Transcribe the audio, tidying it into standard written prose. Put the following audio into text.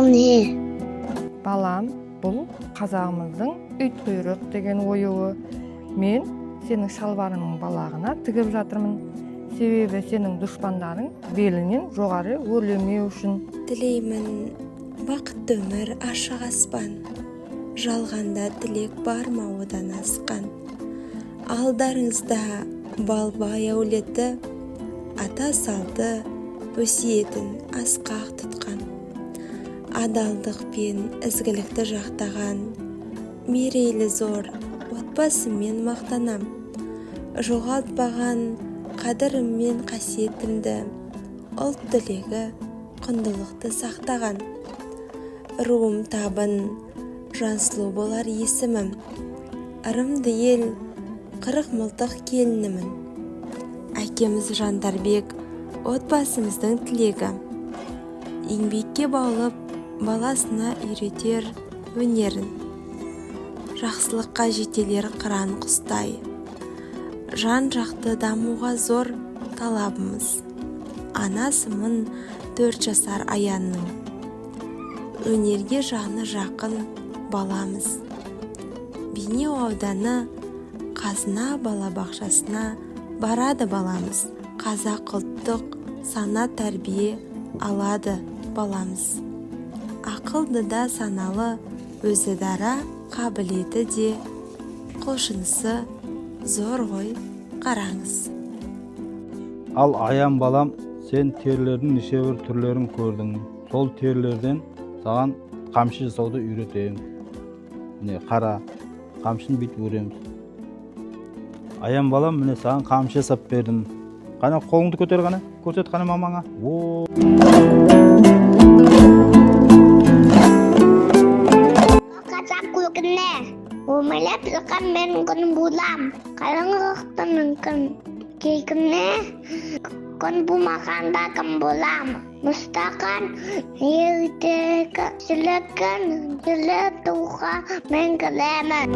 ne? Balam, бұл қазағымыздың үт құйрық деген оюы. Мен сенің шалбарыңның балағына тігіп жатырмын. Себебі сенің дұшпандарың белінен жоғары өрлемеу үшін. Тілеймін бақытты өмір ашық аспан, жалғанда тілек бар ма одан асқан. Алдарыңызда балбай әулеті, ата салды өсиетін асқақ тұтқан. Адалдық пен ізгілікті жақтаған, мерейлі зор отбасыммен мақтанам. Жоғалтпаған қадірім мен қасиетімді, ұлт тілегі құндылықты сақтаған. Руым табын, жансұлу болар есімім, ырымды ел, қырық мылтық келінімін. Әкеміз Жандарбек отбасымыздың тілегі, еңбекке баулып баласына үйретер өнерін. Жақсылыққа жетелер қыран құстай, жан жақты дамуға зор талабымыз. Анасымын 4 жасар Аянның, өнерге жаны жақын баламыз. Бейнеу ауданы Қазына балабақшасына барады баламыз. Қазақ ұлттық сана тәрбие алады баламыз. Ақылды да саналы, өзі дара, қабілеті де, құлшынысы зор ғой, қараңыз. Ал Аян балам, сен терілердің нешебір түрлерін көрдің. Сол терілерден саған қамшы жасауды үйретемін. Міне қара, қамшыны бүйтіп өреміз. Аян балам, міне саған қамшы жасап бердім. Қана қолыңды көтер ғана, көрсет қана мамаңа. Қазақ күлкіне, өмілеп жатқан мен күн болам. Қараңғылықты мүмкін, кейкіне күн болмағанда кім болам. Мұстақан ертегі сүлікін, сүлі туға мен кілемін.